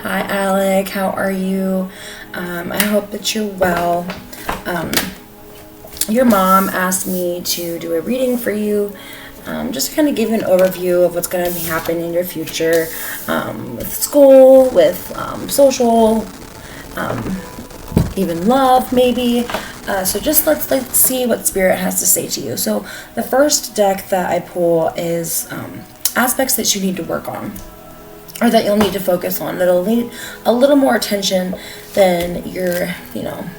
Hi Alec, how are you? I hope that you're well. Your mom asked me to do a reading for you, just to kind of give you an overview of what's going to be happening in your future, with school, with social, even love maybe. So just let's see what Spirit has to say to you. So the first deck that I pull is aspects that you need to work on, or that you'll need to focus on, that'll need a little more attention than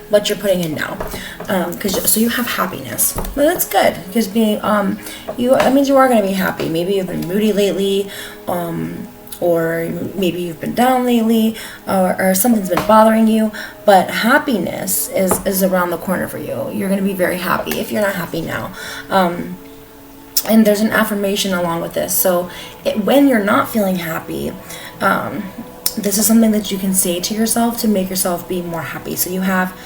what you're putting in now. So you have happiness. Well, that's good, because that means you are going to be happy. Maybe you've been moody lately, or maybe you've been down lately, or something's been bothering you, but happiness is around the corner for you. You're going to be very happy if you're not happy now. And there's an affirmation along with this. So when you're not feeling happy, this is something that you can say to yourself to make yourself be more happy. So you have,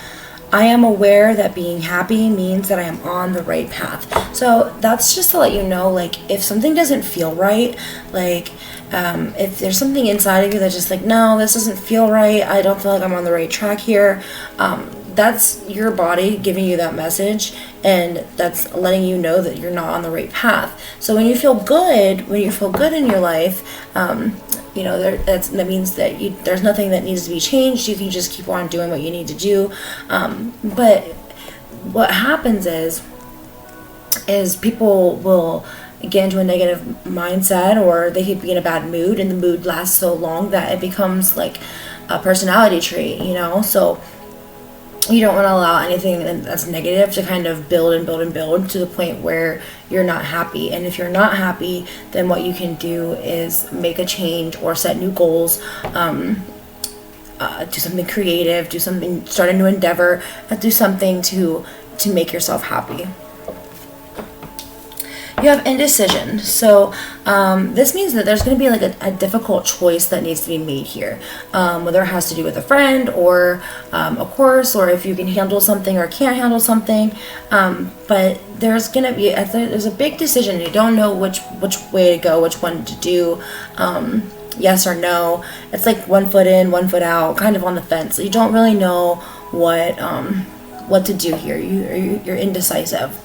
I am aware that being happy means that I am on the right path. So that's just to let you know, like, if something doesn't feel right, like, if there's something inside of you that's just like, no, this doesn't feel right, I don't feel like I'm on the right track here, that's your body giving you that message, and that's letting you know that you're not on the right path. So when you feel good in your life, that means that there's nothing that needs to be changed. You can just keep on doing what you need to do. But what happens is people will get into a negative mindset, or they could be in a bad mood, and the mood lasts so long that it becomes like a personality trait, So you don't want to allow anything that's negative to kind of build and build and build to the point where you're not happy. And if you're not happy, then what you can do is make a change or set new goals, do something creative, start a new endeavor, do something to make yourself happy. You have indecision. So this means that there's going to be like a difficult choice that needs to be made here, whether it has to do with a friend or a course, or if you can handle something or can't handle something. But there's going to be there's a big decision. You don't know which way to go, which one to do. Yes or no. It's like 1 foot in, 1 foot out, kind of on the fence. You don't really know what to do here. You're indecisive.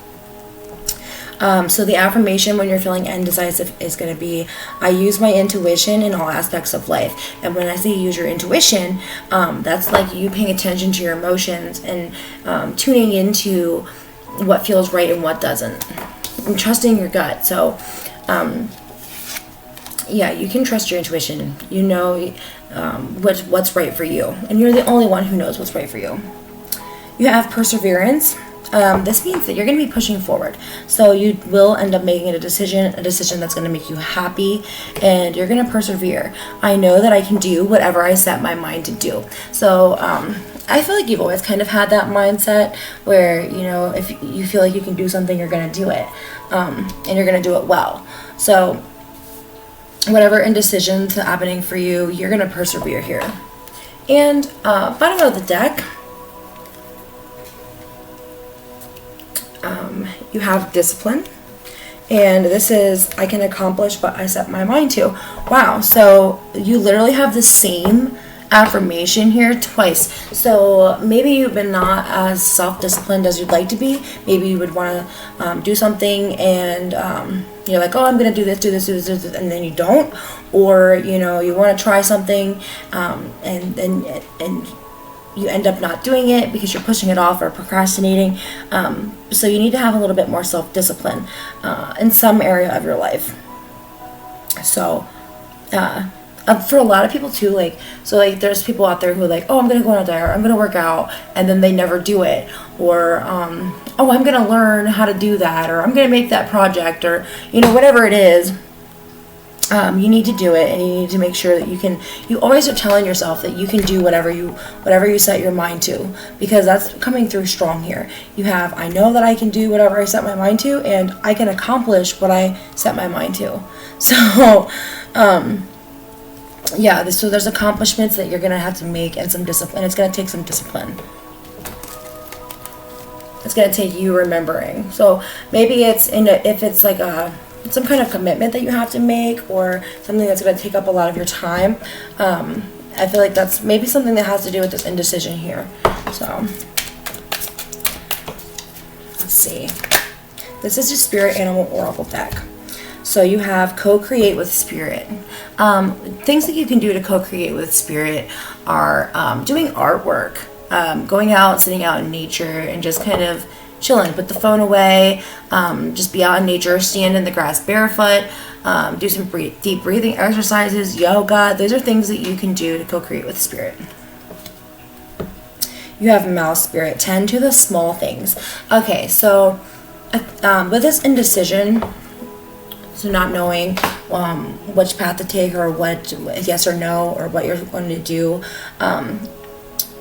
So the affirmation when you're feeling indecisive is going to be, I use my intuition in all aspects of life. And when I say use your intuition, that's like you paying attention to your emotions and tuning into what feels right and what doesn't, and trusting your gut. So you can trust your intuition. You know what's right for you, and you're the only one who knows what's right for you. You have perseverance. This means that you're going to be pushing forward. So you will end up making a decision that's going to make you happy, and you're going to persevere. I know that I can do whatever I set my mind to do. So I feel like you've always kind of had that mindset where, if you feel like you can do something, you're going to do it, and you're going to do it well. So whatever indecision's happening for you, you're going to persevere here. And bottom of the deck, you have discipline, and this is, I can accomplish what I set my mind to. Wow, so you literally have the same affirmation here twice. So maybe you've been not as self-disciplined as you'd like to be. Maybe you would want to do something, and you're like, oh, I'm going to do this, and then you don't. Or, you want to try something, and you end up not doing it because you're pushing it off or procrastinating. So you need to have a little bit more self-discipline in some area of your life. So for a lot of people too, there's people out there who are like, oh, I'm going to go on a diet, or I'm going to work out, and then they never do it. Or, oh, I'm going to learn how to do that, or I'm going to make that project, or, whatever it is. You need to do it, and you need to make sure that you always are telling yourself that you can do whatever you set your mind to, because that's coming through strong here. You have, I know that I can do whatever I set my mind to, and I can accomplish what I set my mind to. So, so there's accomplishments that you're going to have to make, and some discipline. It's going to take some discipline. It's going to take you remembering. So maybe if it's like some kind of commitment that you have to make, or something that's going to take up a lot of your time, I feel like that's maybe something that has to do with this indecision here. So let's see. This is your spirit animal oracle deck. So you have co-create with spirit. Things that you can do to co-create with spirit are doing artwork, going out, sitting out in nature, and just kind of chilling. Put the phone away, just be out in nature, stand in the grass barefoot, do some deep breathing exercises, yoga. Those are things that you can do to co-create with spirit. You have mouse spirit. Tend to the small things. Okay, so with this indecision, so not knowing which path to take, or what yes or no, or what you're going to do,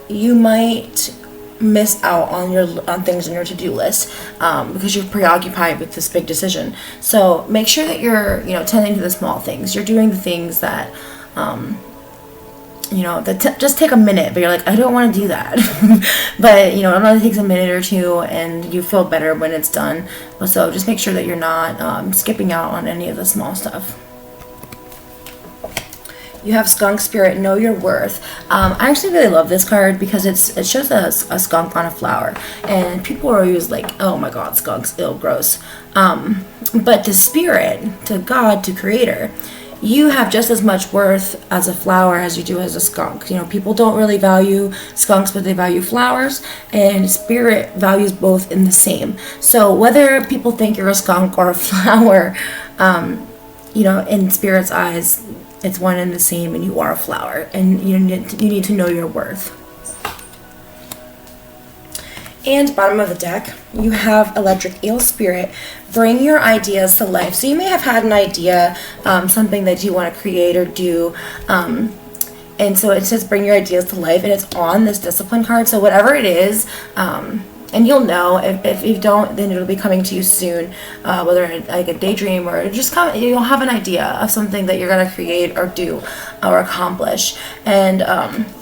you might miss out on things on your to-do list because you're preoccupied with this big decision. So make sure that you're tending to the small things. You're doing the things that that just take a minute, but you're like, I don't want to do that. But it only takes a minute or two, and you feel better when it's done. So just make sure that you're not skipping out on any of the small stuff. You have skunk spirit. Know your worth. I actually really love this card because it shows a skunk on a flower, and people are always like, oh my god, skunks, ill, gross. But to spirit, to God, to creator, you have just as much worth as a flower as you do as a skunk. People don't really value skunks, but they value flowers, and spirit values both in the same. So whether people think you're a skunk or a flower, in spirit's eyes, it's one and the same, and you are a flower, and you need to know your worth. And bottom of the deck, you have electric eel spirit. Bring your ideas to life. So you may have had an idea, something that you want to create or do, and so it says bring your ideas to life, and it's on this discipline card. So whatever it is, and you'll know if you don't, then it'll be coming to you soon, whether like a daydream or just you'll have an idea of something that you're going to create or do or accomplish, and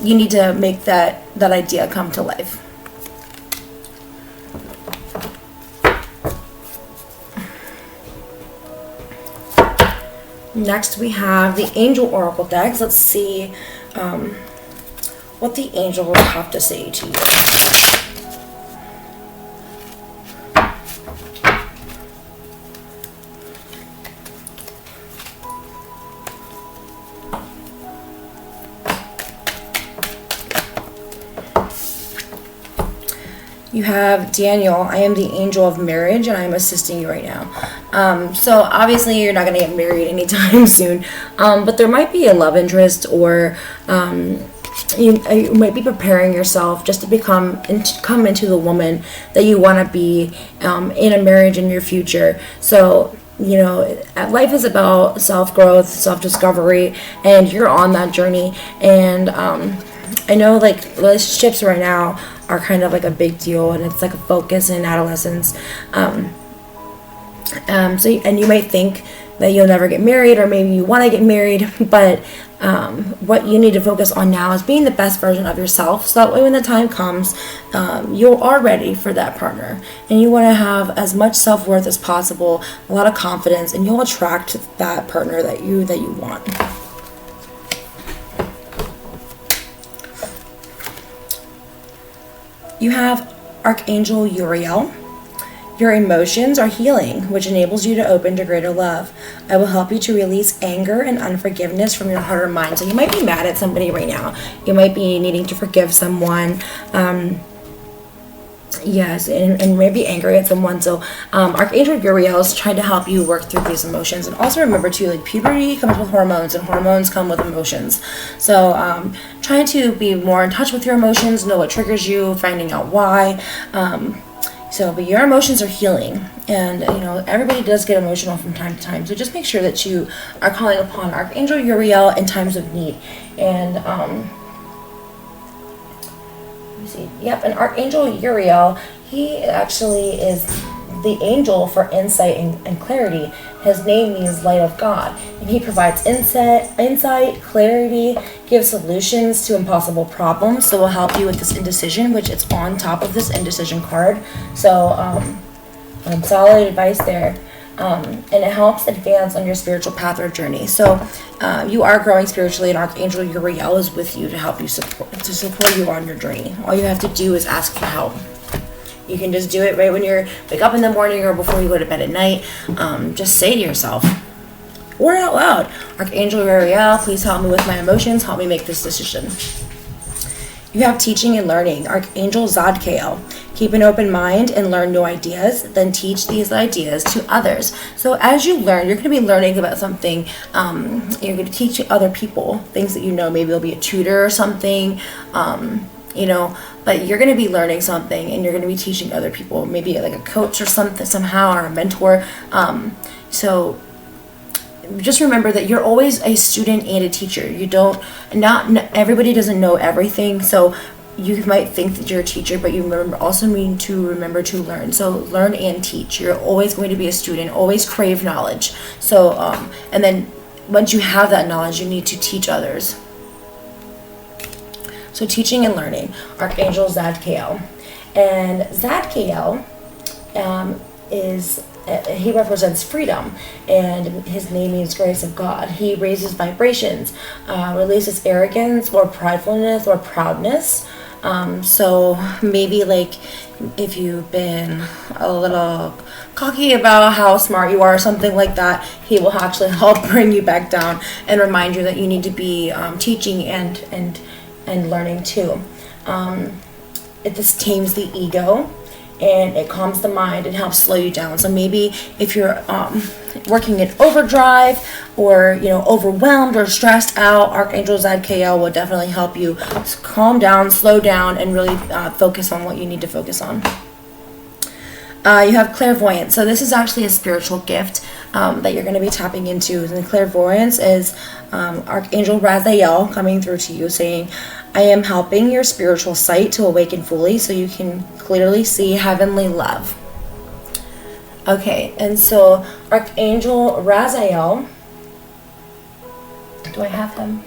you need to make that idea come to life. Next we have the angel oracle decks. Let's see what the angels have to say to you. You have Daniel. I am the angel of marriage, and I am assisting you right now. So obviously you're not going to get married anytime soon, but there might be a love interest, or you might be preparing yourself just to come into the woman that you want to be in a marriage in your future. So life is about self-growth, self-discovery, and you're on that journey. And I know like relationships right now are kind of like a big deal, and it's like a focus in adolescence. And you might think that you'll never get married, or maybe you want to get married, but what you need to focus on now is being the best version of yourself, so that way when the time comes, you are ready for that partner, and you want to have as much self-worth as possible, a lot of confidence, and you'll attract that partner that you want. You have Archangel Uriel. Your emotions are healing, which enables you to open to greater love. I will help you to release anger and unforgiveness from your heart or mind. So you might be mad at somebody right now. You might be needing to forgive someone. Yes, and maybe angry at someone. So Archangel Uriel is trying to help you work through these emotions. And also remember too, like puberty comes with hormones, and hormones come with emotions. So trying to be more in touch with your emotions, know what triggers you, finding out why. But your emotions are healing, and everybody does get emotional from time to time. So just make sure that you are calling upon Archangel Uriel in times of need. And and Archangel Uriel, he actually is the angel for insight and clarity. His name means light of God, and he provides insight, clarity, gives solutions to impossible problems. So will help you with this indecision, which is on top of this indecision card. So solid advice there. and it helps advance on your spiritual path or journey. So you are growing spiritually, and Archangel Uriel is with you to help you support you on your journey. All you have to do is ask for help. You can just do it right when you wake up in the morning or before you go to bed at night. Just say to yourself, or out loud, Archangel Uriel, please help me with my emotions, help me make this decision. You have teaching and learning, Archangel Zadkiel. Keep an open mind and learn new ideas, then teach these ideas to others. So as you learn, you're going to be learning about something. You're going to teach other people things that you know. Maybe you'll be a tutor or something, but you're going to be learning something, and you're going to be teaching other people, maybe like a coach or something somehow, or a mentor. So just remember that you're always a student and a teacher. Not everybody doesn't know everything, so you might think that you're a teacher, but you need to remember to learn. So learn and teach. You're always going to be a student, always crave knowledge. So and then once you have that knowledge, you need to teach others. So teaching and learning, Archangel Zadkiel. And Zadkiel he represents freedom, and his name means grace of God. He raises vibrations, releases arrogance or pridefulness or proudness. So maybe like if you've been a little cocky about how smart you are or something like that, he will actually help bring you back down and remind you that you need to be teaching and learning too. This tames the ego, and it calms the mind and helps slow you down. So maybe if you're working in overdrive or overwhelmed or stressed out, Archangel Zadkiel will definitely help you calm down, slow down, and really focus on what you need to focus on. You have clairvoyance. So this is actually a spiritual gift that you're going to be tapping into. And clairvoyance is Archangel Raziel coming through to you saying, I am helping your spiritual sight to awaken fully so you can clearly see heavenly love. Okay, and so Archangel Raziel, do I have them?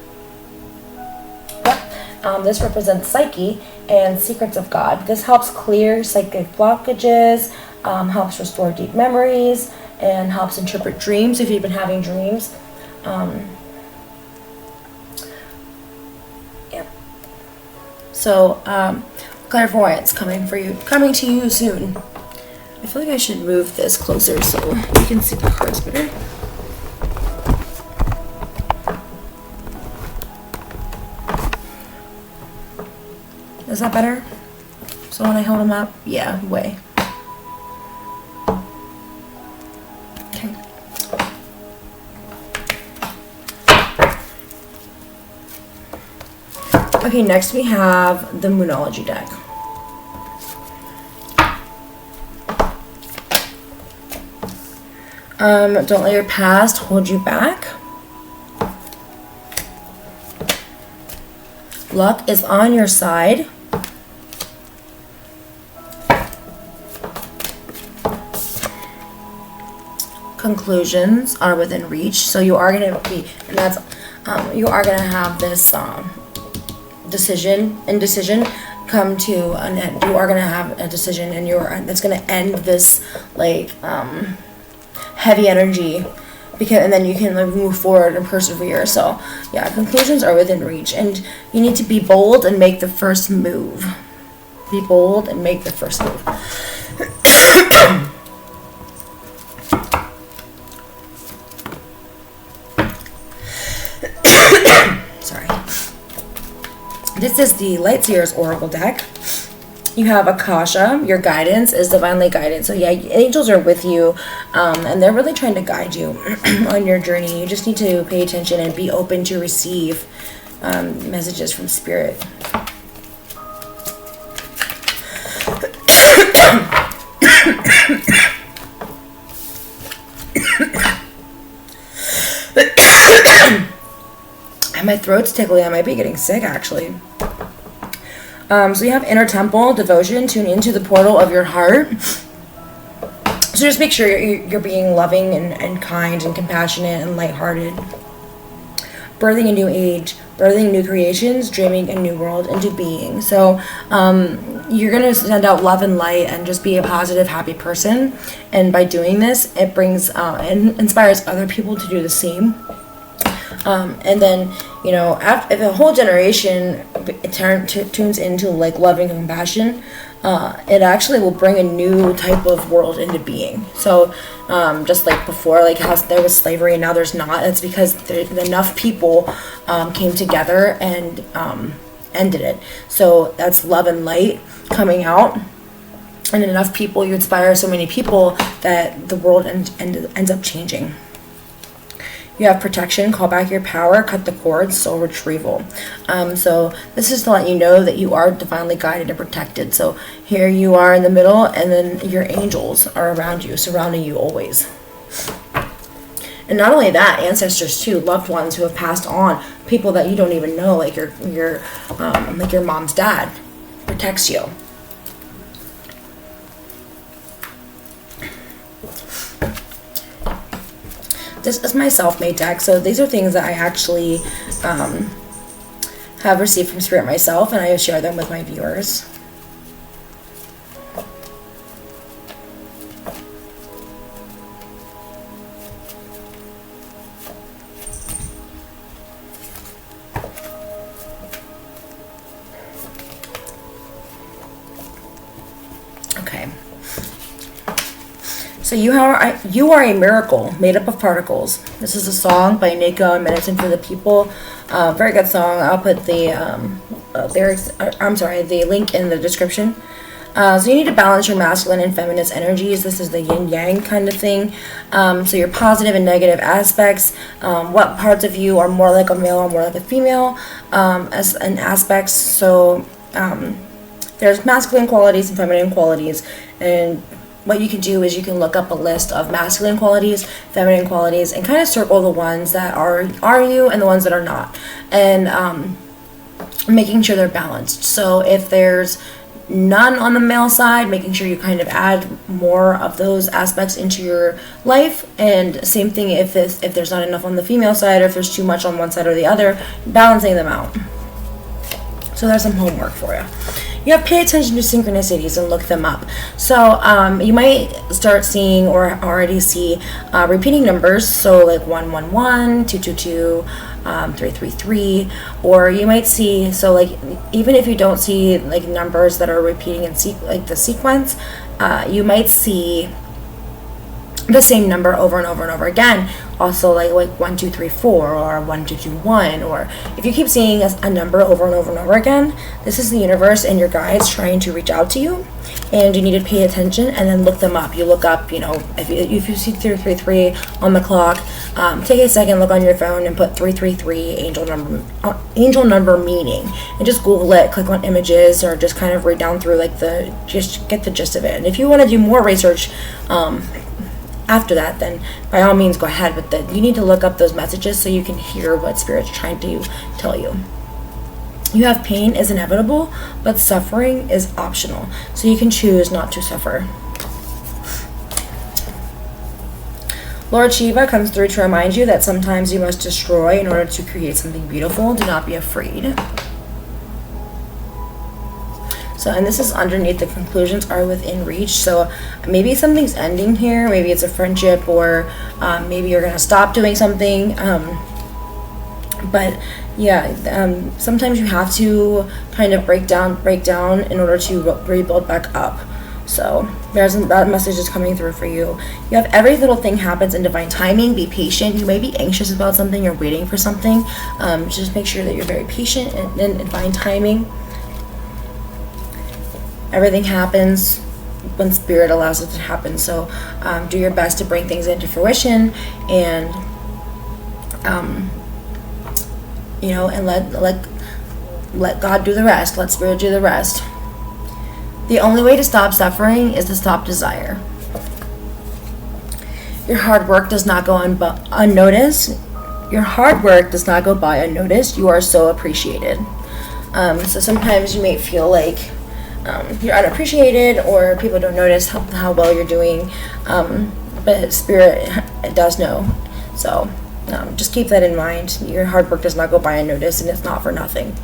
Yep. This represents Psyche and secrets of God. This helps clear psychic blockages, helps restore deep memories, and helps interpret dreams if you've been having dreams. So, clairvoyance coming to you soon. I feel like I should move this closer so you can see the cards better. Is that better? So when I hold them up, yeah, way. Okay. Okay, next we have the Moonology deck. Don't let your past hold you back. Luck is on your side. Conclusions are within reach. So you are going to be, and that's, you are going to have this indecision come to an end. You are going to have a decision, and it's going to end this like heavy energy, and then you can like move forward and persevere. So yeah, conclusions are within reach, and you need to be bold and make the first move. Be bold and make the first move. Sorry. This is the Lightseer's Oracle deck. You have Akasha. Your guidance is divinely guided. So yeah, angels are with you, and they're really trying to guide you on your journey. You just need to pay attention and be open to receive messages from Spirit. And my throat's tickly. I might be getting sick, actually. So you have inner temple, devotion, tune into the portal of your heart. So just make sure you're being loving and kind and compassionate and lighthearted. birthing a new age, birthing new creations, dreaming a new world into being. So you're going to send out love and light and just be a positive, happy person. And by doing this, it brings and inspires other people to do the same. And then, you know, if a whole generation tunes into like love and compassion, it actually will bring a new type of world into being. So just like before, like how there was slavery and now there's not, it's because enough people came together and ended it. So that's love and light coming out. And enough people, you inspire so many people that the world ends up changing. You have protection, call back your power, cut the cords, soul retrieval. So this is to let you know that you are divinely guided and protected. So here you are in the middle, and then your angels are around you, surrounding you always. And not only that, ancestors too, loved ones who have passed on, people that you don't even know, like your mom's dad, protects you. This is my self-made deck, so these are things that I actually have received from Spirit myself, and I share them with my viewers. Okay. So you are a miracle made up of particles. This is a song by Nahko and Medicine for the People. Very good song. I'll put the the link in the description. So you need to balance your masculine and feminine energies. This is the yin yang kind of thing. So your positive and negative aspects. What parts of you are more like a male or more like a female as an aspects. So there's masculine qualities and feminine qualities, and what you can do is you can look up a list of masculine qualities, feminine qualities, and kind of circle the ones that are you and the ones that are not, and making sure they're balanced. So if there's none on the male side, making sure you kind of add more of those aspects into your life, and same thing if there's not enough on the female side, or if there's too much on one side or the other, balancing them out. So there's some homework for you. You have to pay attention to synchronicities and look them up. So you might start seeing or already see repeating numbers. So like 111, 222, 333, or you might see, so like even if you don't see like numbers that are repeating in like the sequence, you might see the same number over and over and over again. Also like 1 2 3 4 or 1 2 2 1, or if you keep seeing a number over and over and over again, this is the universe and your guides trying to reach out to you, and you need to pay attention and then look them up. You look up, you know, if you see 333 on the clock, take a second, look on your phone and put 333 angel number meaning, and just Google it, click on images, or just kind of read down through like just get the gist of it. And if you want to do more research after that, then by all means go ahead, but you need to look up those messages so you can hear what Spirit's trying to tell you. You have pain is inevitable, but suffering is optional, so you can choose not to suffer. Lord Shiva comes through to remind you that sometimes you must destroy in order to create something beautiful. Do not be afraid. So, and this is underneath, the conclusions are within reach. So maybe something's ending here. Maybe it's a friendship, or maybe you're going to stop doing something. But yeah, sometimes you have to kind of break down in order to rebuild back up. So that message is coming through for you. You have every little thing happens in divine timing. Be patient. You may be anxious about something. You're waiting for something. Just make sure that you're very patient and in divine timing. Everything happens when Spirit allows it to happen. So do your best to bring things into fruition, and you know, and let God do the rest. Let Spirit do the rest. The only way to stop suffering is to stop desire. Your hard work does not go unnoticed. Your hard work does not go by unnoticed. You are so appreciated. So sometimes you may feel like you're unappreciated, or people don't notice how well you're doing, but Spirit does know. So Just keep that in mind. Your hard work does not go by unnoticed, and it's not for nothing.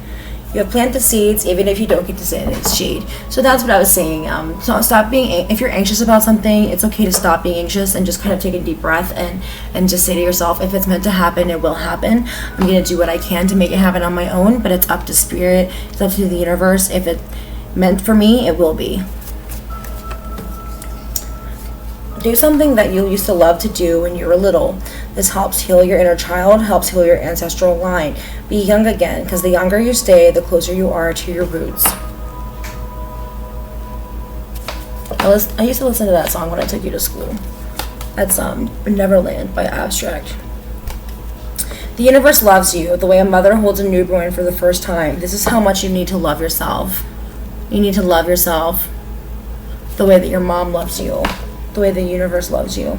You have planted seeds, even if you don't get to sit in its shade. So that's what I was saying. So stop being, if you're anxious about something, it's okay to stop being anxious and just kind of take a deep breath and just say to yourself, if it's meant to happen, it will happen. I'm going to do what I can to make it happen on my own, but it's up to spirit, it's up to the universe. If it's meant for me, it will be. Do something that you used to love to do when you were little. This helps heal your inner child, helps heal your ancestral line. Be young again, because the younger you stay, the closer you are to your roots. I used to listen to that song when I took you to school. That's Neverland by Abstract. The universe loves you the way a mother holds a newborn for the first time. This is how much you need to love yourself. You need to love yourself the way that your mom loves you, the way the universe loves you.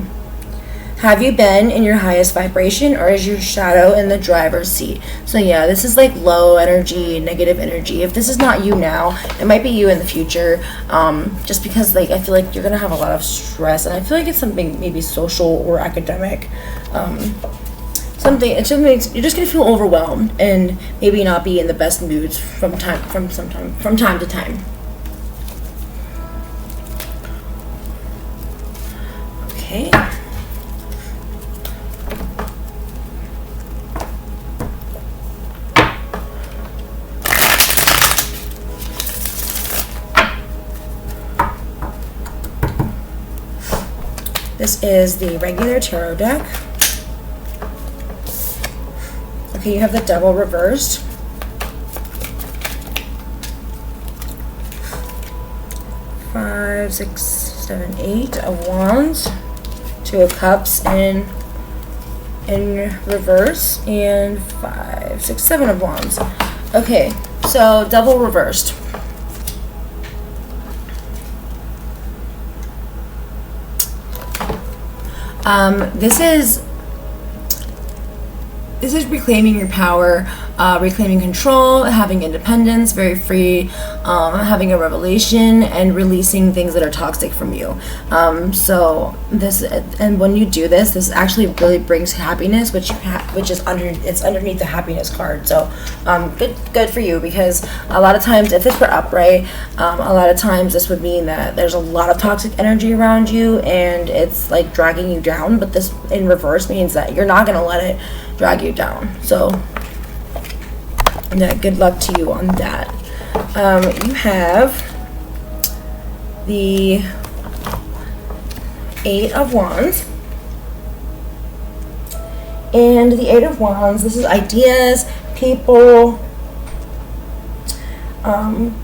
Have you been in your highest vibration, or is your shadow in the driver's seat? So yeah, this is like low energy, negative energy. If this is not you now, it might be you in the future. Just because like I feel like you're gonna have a lot of stress, and I feel like it's something maybe social or academic. You're just gonna feel overwhelmed and maybe not be in the best moods from time to time. Okay. This is the regular tarot deck. Okay, you have the Devil reversed. Five, 6, 7, 8 of Wands. 2 of Cups in reverse, and 5, 6, 7 of Wands. Okay, so Devil reversed. This is reclaiming your power, reclaiming control, having independence, very free, having a revelation, and releasing things that are toxic from you. And when you do this actually really brings happiness, which is underneath the happiness card. So good for you, because a lot of times, if this were upright, a lot of times this would mean that there's a lot of toxic energy around you and it's like dragging you down. But this in reverse means that you're not going to let it drag you down. So yeah, good luck to you on that. You have the 8 of Wands. And the 8 of Wands, this is ideas, people,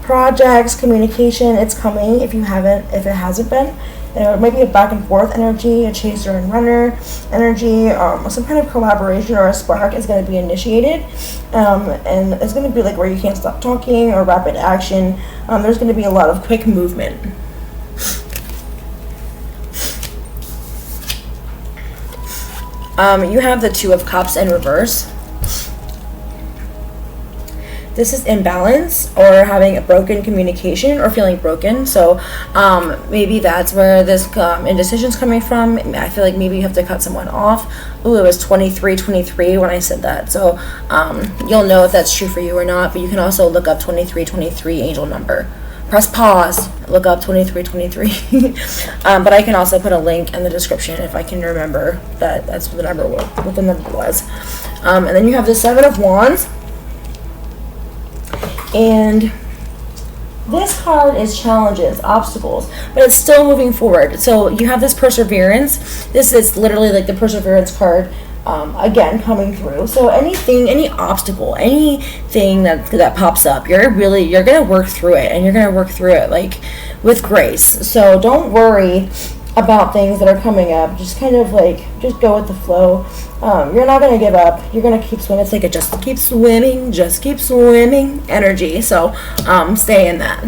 projects, communication. It's coming if it hasn't been. It might be a back and forth energy, a chaser and runner energy, some kind of collaboration or a spark is going to be initiated, and it's going to be like where you can't stop talking, or rapid action. There's going to be a lot of quick movement. You have the 2 of Cups in reverse. This is imbalance, or having a broken communication, or feeling broken. So maybe that's where this indecision's coming from. I feel like maybe you have to cut someone off. Ooh, it was 2323 when I said that. So you'll know if that's true for you or not. But you can also look up 2323 angel number. Press pause, look up 2323. But I can also put a link in the description if I can remember that's what the number was. And then you have the 7 of Wands. And this card is challenges, obstacles, but it's still moving forward. So you have this perseverance. This is literally like the perseverance card, again, coming through. So any obstacle, anything that pops up, you're going to work through it, and you're going to work through it like with grace. So don't worry about things that are coming up. Just kind of like, just go with the flow. You're not going to give up. You're going to keep swimming. It's like a just keep swimming energy. So stay in that.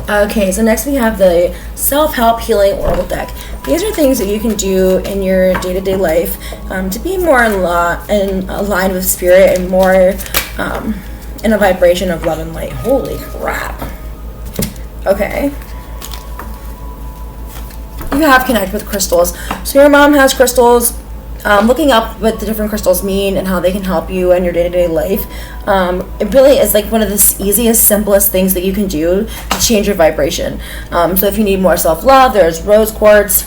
Okay, so next we have the Self-Help Healing Oracle deck. These are things that you can do in your day-to-day life to be more in aligned with spirit, and more in a vibration of love and light. Holy crap. Okay. You have connect with crystals. So your mom has crystals. Looking up what the different crystals mean and how they can help you in your day-to-day life. It really is like one of the easiest, simplest things that you can do to change your vibration. So if you need more self-love, there's rose quartz.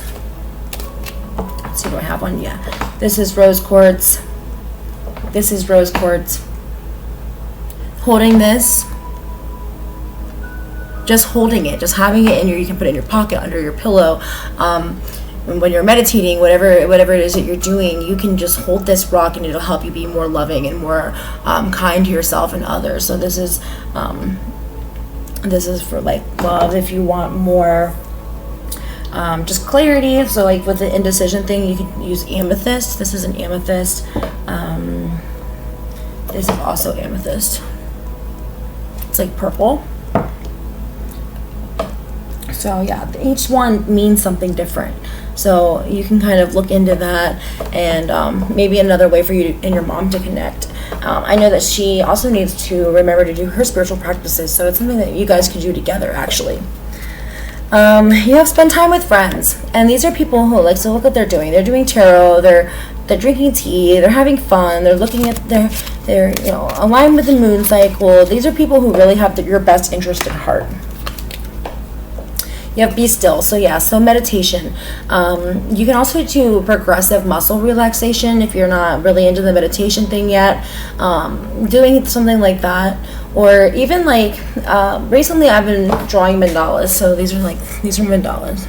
Let's see, do I have one? Yeah. This is rose quartz. This is rose quartz. Holding this, just holding it, just having it in your, you can put it in your pocket, under your pillow. When you're meditating, whatever it is that you're doing, you can just hold this rock and it'll help you be more loving and more kind to yourself and others. So this is for like love. If you want more just clarity, so like with the indecision thing, you can use amethyst. This is an amethyst. This is also amethyst. It's like purple. So yeah, each one means something different. So you can kind of look into that, and maybe another way for you and your mom to connect. I know that she also needs to remember to do her spiritual practices, so it's something that you guys can do together, actually. You have spend time with friends, and these are people who like, so look what they're doing. They're doing tarot, they're drinking tea, they're having fun, they're looking at they're you know, aligned with the moon cycle. These are people who really have your best interest at heart. You have be still. So yeah, so meditation. You can also do progressive muscle relaxation if you're not really into the meditation thing yet. Doing something like that, or even like recently I've been drawing mandalas. So these are mandalas,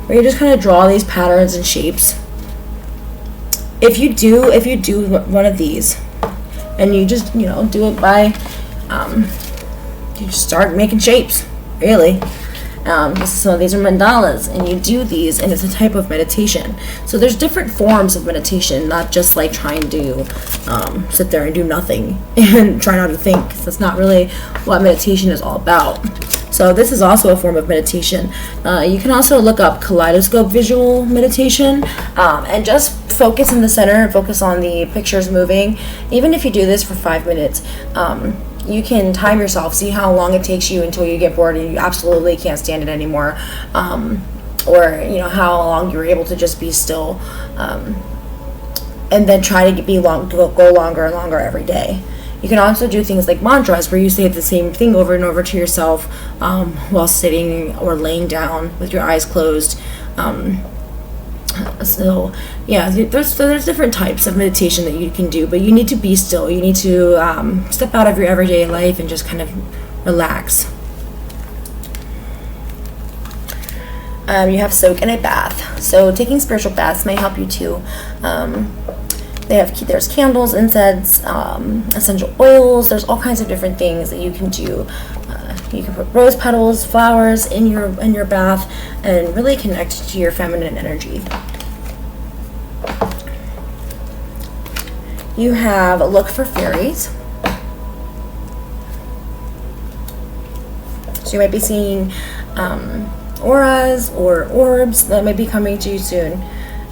where you just kind of draw these patterns and shapes. If you do one of these, and you just do it by you just start making shapes, really. So these are mandalas, and you do these, and it's a type of meditation. So there's different forms of meditation, not just like trying to sit there and do nothing and try not to think, because that's not really what meditation is all about. So this is also a form of meditation. You can also look up kaleidoscope visual meditation, and just focus in the center and focus on the pictures moving. Even if you do this for 5 minutes, you can time yourself, see how long it takes you until you get bored and you absolutely can't stand it anymore, or how long you're able to just be still, and then try to go longer and longer every day. You can also do things like mantras, where you say the same thing over and over to yourself while sitting or laying down with your eyes closed. So yeah, there's different types of meditation that you can do, but you need to be still. You need to step out of your everyday life and just kind of relax. You have soak in a bath. So taking spiritual baths may help you too. There's candles, incense, essential oils. There's all kinds of different things that you can do. You can put rose petals, flowers in your bath, and really connect to your feminine energy. You have look for fairies. So you might be seeing auras or orbs that might be coming to you soon.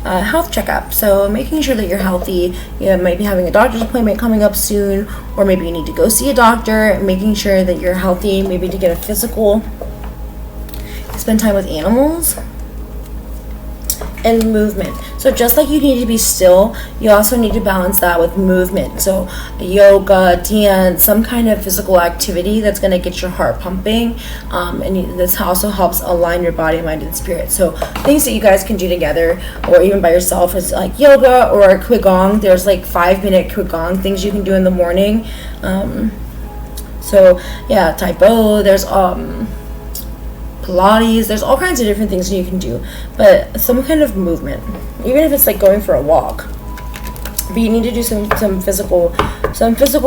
Health checkup, so making sure that you're healthy. You might be having a doctor's appointment coming up soon, or maybe you need to go see a doctor, making sure that you're healthy, maybe to get a physical. Spend time with animals. And movement. So just like you need to be still, you also need to balance that with movement. So yoga, dance, some kind of physical activity that's going to get your heart pumping, and this also helps align your body, mind, and spirit. So things that you guys can do together, or even by yourself, is like yoga or qigong. There's like 5-minute qigong things you can do in the morning. So yeah, Tai Bo, there's Pilates, there's all kinds of different things you can do, but some kind of movement, even if it's like going for a walk. But you need to do some physical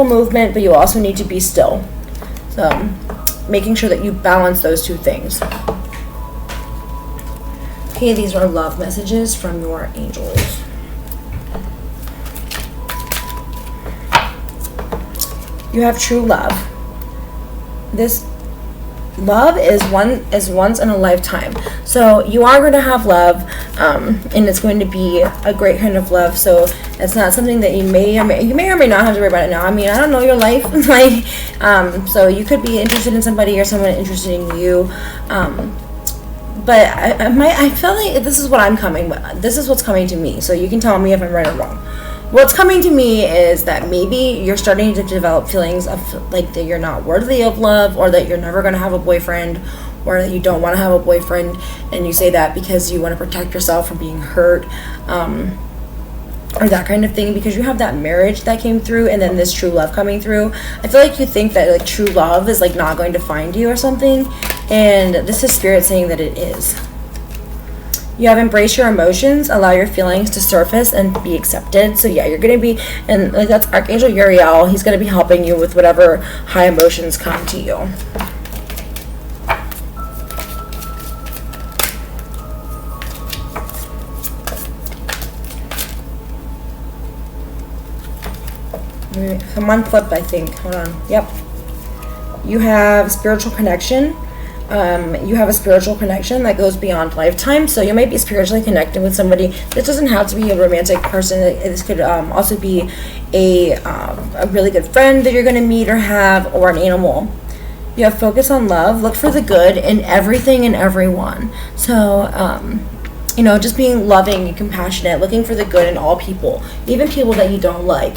movement, but you also need to be still. So making sure that you balance those two things. Okay, these are love messages from your angels. You have true love. This love is once in a lifetime. So you are going to have love, and it's going to be a great kind of love. So it's not something that you may or may not have to worry about it now. I mean, I don't know your life, so you could be interested in somebody or someone interested in you. but I feel like this is what I'm coming with. This is what's coming to me. So you can tell me if I'm right or wrong. What's coming to me is that maybe you're starting to develop feelings of like that you're not worthy of love, or that you're never going to have a boyfriend, or that you don't want to have a boyfriend, and you say that because you want to protect yourself from being hurt, or that kind of thing, because you have that marriage that came through and then this true love coming through. I feel like you think that like true love is like not going to find you or something, and this is spirit saying that it is. You have embraced your emotions, allow your feelings to surface and be accepted. So yeah, you're going to be, and like that's Archangel Uriel. He's going to be helping you with whatever high emotions come to you. Someone flipped, I think. Hold on. Yep. You have spiritual connection. You have a spiritual connection that goes beyond lifetime. So you might be spiritually connected with somebody. This doesn't have to be a romantic person. This could also be a really good friend that you're going to meet or have, or an animal. You have focus on love. Look for the good in everything and everyone. So, you know, just being loving and compassionate, looking for the good in all people, even people that you don't like.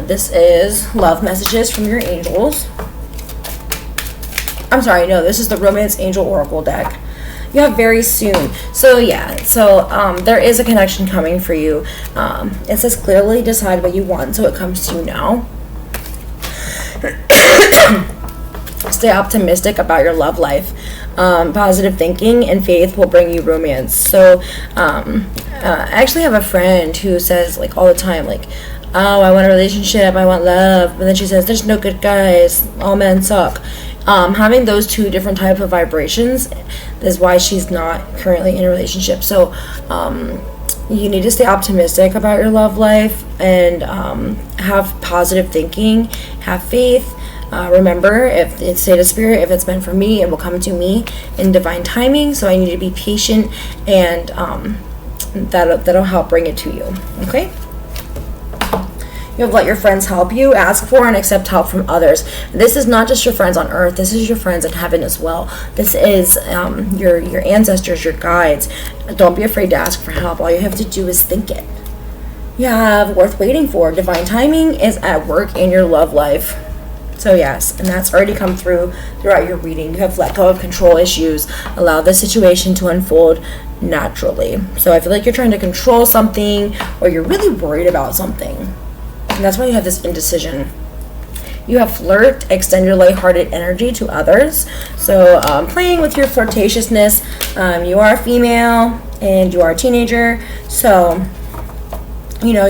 This is love messages from your angels. I'm sorry, no, this is the Romance Angel Oracle deck. You have very soon. So yeah, so there is a connection coming for you. It says clearly decide what you want, so it comes to you now. Stay optimistic about your love life. Positive thinking and faith will bring you romance. So I actually have a friend who says like all the time, like, oh, I want a relationship, I want love, but then she says there's no good guys, all men suck. Having those two different type of vibrations is why she's not currently in a relationship. So you need to stay optimistic about your love life and have positive thinking, have faith. Remember, if it's state of spirit, if it's meant for me, it will come to me in divine timing. So I need to be patient, and that'll help bring it to you. Okay. You have let your friends help you, ask for and accept help from others. This is not just your friends on earth, this is your friends in heaven as well. This is your ancestors, your guides. Don't be afraid to ask for help. All you have to do is think it. You have worth waiting for. Divine timing is at work in your love life. So yes, and that's already come through throughout your reading. You have let go of control issues. Allow the situation to unfold naturally. So I feel like you're trying to control something, or you're really worried about something. And that's why you have this indecision. You have flirt, extend your lighthearted energy to others. So playing with your flirtatiousness. You are a female and you are a teenager. So, you know,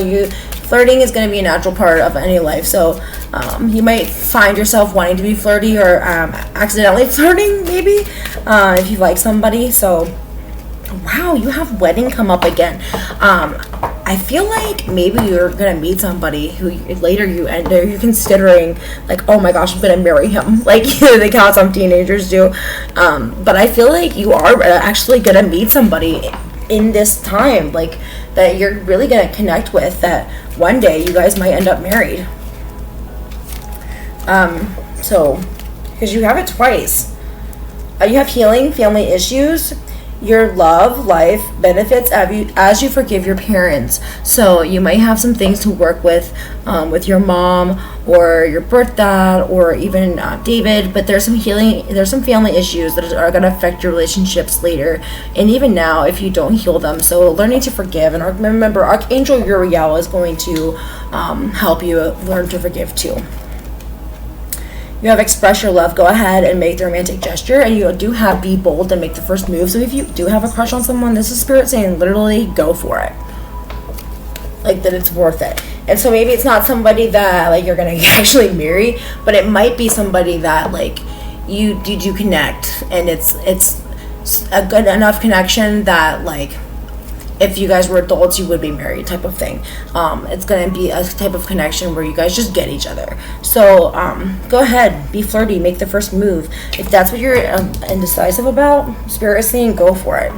flirting is going to be a natural part of any life. So you might find yourself wanting to be flirty, or accidentally flirting maybe, if you like somebody. So, wow, you have wedding come up again. I feel like maybe you're gonna meet somebody who later you're considering, like, oh my gosh, I'm gonna marry him, like like how some teenagers do. But I feel like you are actually gonna meet somebody in this time, like that you're really gonna connect with, that one day you guys might end up married. So because you have it twice. You have healing, family issues. Your love life benefits as you forgive your parents. So you might have some things to work with your mom or your birth dad, or even David. But there's some healing, there's some family issues that are going to affect your relationships later, and even now if you don't heal them. So learning to forgive, and remember, Archangel Uriel is going to help you learn to forgive too. You have express your love. Go ahead and make the romantic gesture, and you do have be bold and make the first move. So if you do have a crush on someone, this is spirit saying literally go for it, like that it's worth it. And so maybe it's not somebody that like you're gonna actually marry, but it might be somebody that like you do connect, and it's a good enough connection that like if you guys were adults, you would be married, type of thing. It's going to be a type of connection where you guys just get each other. So go ahead, be flirty, make the first move. If that's what you're indecisive about, Spirit is saying go for it.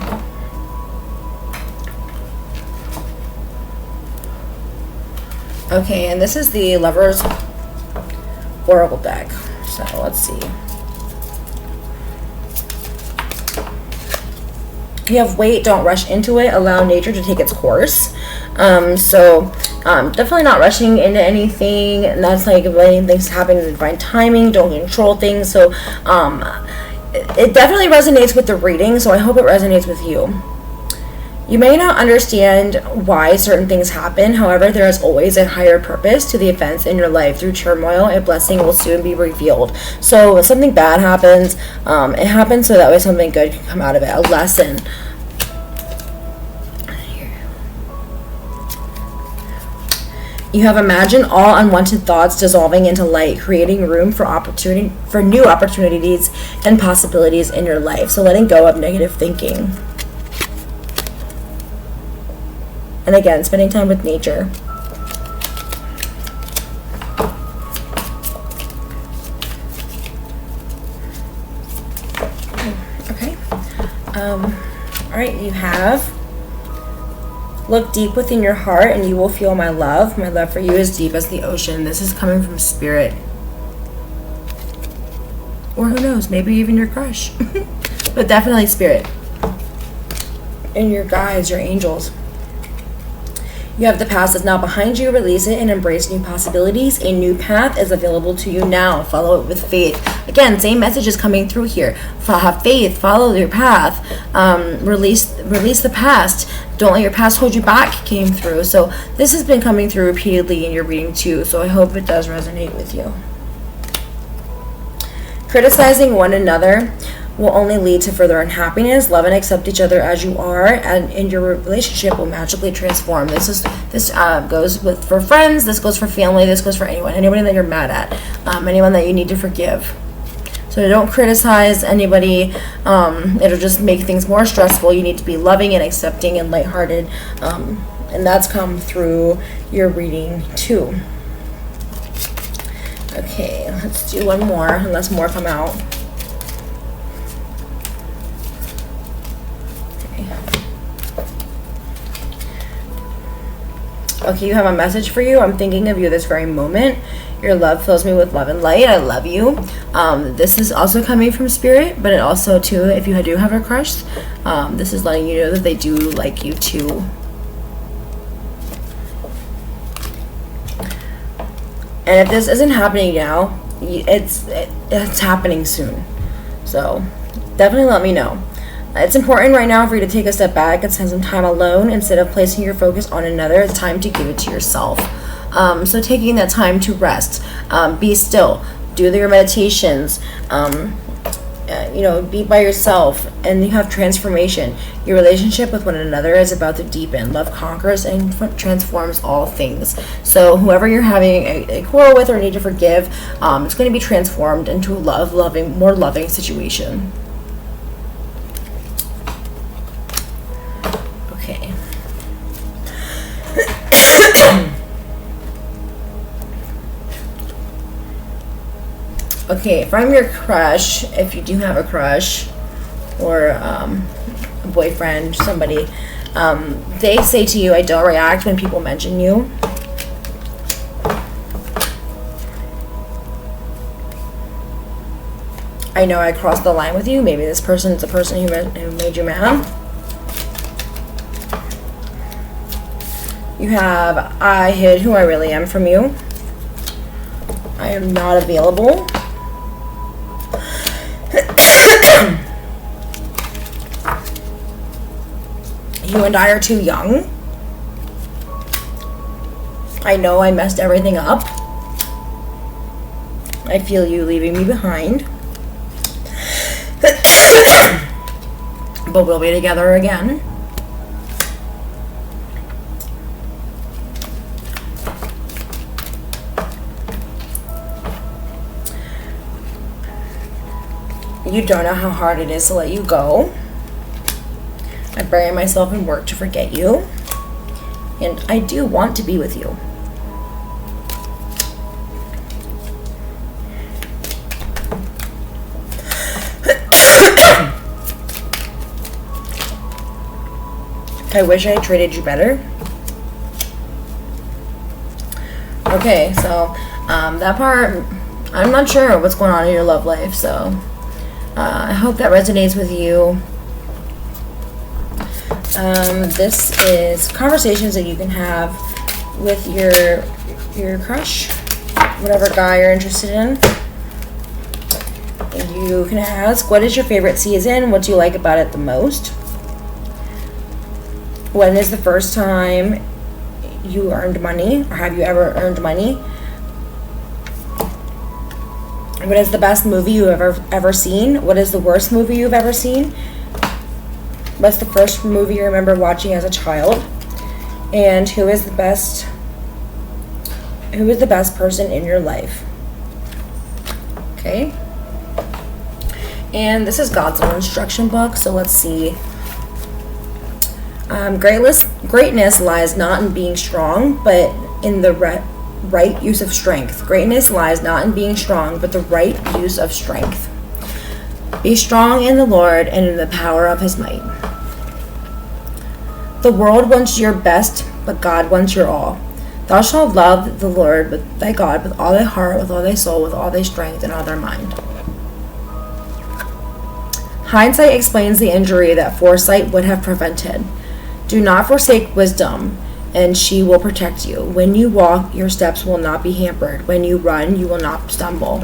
Okay, and this is the Lover's Oracle deck. So let's see. You have wait, don't rush into it, allow nature to take its course. Definitely not rushing into anything, and that's like letting things happen in divine timing. Don't control things. So it definitely resonates with the reading, so I hope it resonates with you. You may not understand why certain things happen. However, there is always a higher purpose to the events in your life. Through turmoil, a blessing will soon be revealed. So when something bad happens, it happens so that way something good can come out of it, a lesson. You have imagined all unwanted thoughts dissolving into light, creating room for new opportunities and possibilities in your life. So letting go of negative thinking. And again, spending time with nature. Okay. All right, you have, look deep within your heart and you will feel my love. My love for you is deep as the ocean. This is coming from spirit. Or who knows, maybe even your crush. But definitely spirit. And your guides, your angels. You have the past is now behind you. Release it and embrace new possibilities. A new path is available to you now. Follow it with faith. Again, same message is coming through here. Have faith. Follow your path. Release the past. Don't let your past hold you back. Came through. So this has been coming through repeatedly in your reading too. So I hope it does resonate with you. Criticizing one another will only lead to further unhappiness. Love and accept each other as you are, and your relationship will magically transform. This goes for friends. This goes for family. This goes for anybody that you're mad at, anyone that you need to forgive. So don't criticize anybody. It'll just make things more stressful. You need to be loving and accepting and lighthearted, and that's come through your reading too. Okay, let's do one more, unless more come out. Okay, you have a message for you. I'm thinking of you this very moment. Your love fills me with love and light. I love you. This is also coming from spirit, but it also too, if you do have a crush, this is letting you know that they do like you too. And if this isn't happening now, it's happening soon. So definitely let me know. It's important right now for you to take a step back and spend some time alone instead of placing your focus on another. It's time to give it to yourself. So taking that time to rest, be still, do your meditations, be by yourself, and you have transformation. Your relationship with one another is about to deepen. Love conquers and transforms all things. So whoever you're having a quarrel with or need to forgive, it's going to be transformed into a more loving situation. Okay. Okay, from your crush, if you do have a crush, or a boyfriend, somebody, they say to you, I don't react when people mention you. I know I crossed the line with you. Maybe this person is the person who made you mad. You have, I hid who I really am from you. I am not available. You and I are too young. I know I messed everything up. I feel you leaving me behind. But we'll be together again. You don't know how hard it is to let you go. I bury myself in work to forget you. And I do want to be with you. I wish I had treated you better. Okay, so that part, I'm not sure what's going on in your love life, so I hope that resonates with you. This is conversations that you can have with your crush, whatever guy you're interested in. You can ask, what is your favorite season? What do you like about it the most? When is the first time you earned money, or have you ever earned money? What is the best movie you've ever seen? What is the worst movie you've ever seen? What's the first movie you remember watching as a child? And who is the best person in your life? Okay. And this is God's own instruction book, so let's see. Greatness lies not in being strong, but in the right use of strength. Greatness lies not in being strong, but the right use of strength. Be strong in the Lord and in the power of his might. The world wants your best, but God wants your all. Thou shalt love the Lord thy God with all thy heart, with all thy soul, with all thy strength, and all thy mind. Hindsight explains the injury that foresight would have prevented. Do not forsake wisdom, and she will protect you. When you walk, your steps will not be hampered. When you run, you will not stumble.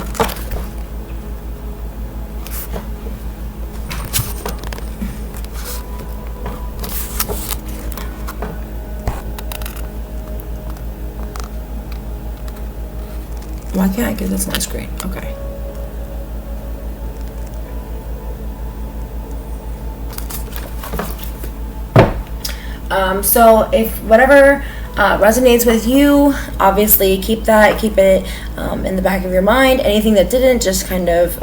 Why can't I get this on my screen? Okay. So if whatever resonates with you, obviously keep it in the back of your mind. Anything that didn't, just kind of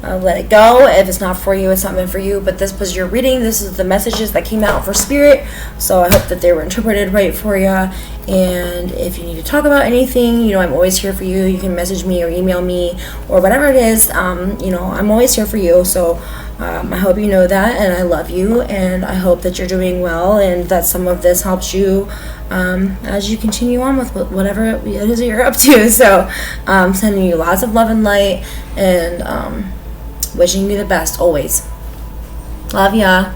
let it go. If it's not for you, it's not meant for you. But this was your reading. This is the messages that came out for Spirit. So I hope that they were interpreted right for you. And if you need to talk about anything, I'm always here for you. You can message me or email me or whatever it is. I'm always here for you. So I hope you know that, and I love you, and I hope that you're doing well, and that some of this helps you as you continue on with whatever it is that you're up to. So sending you lots of love and light, and wishing you the best always. Love ya.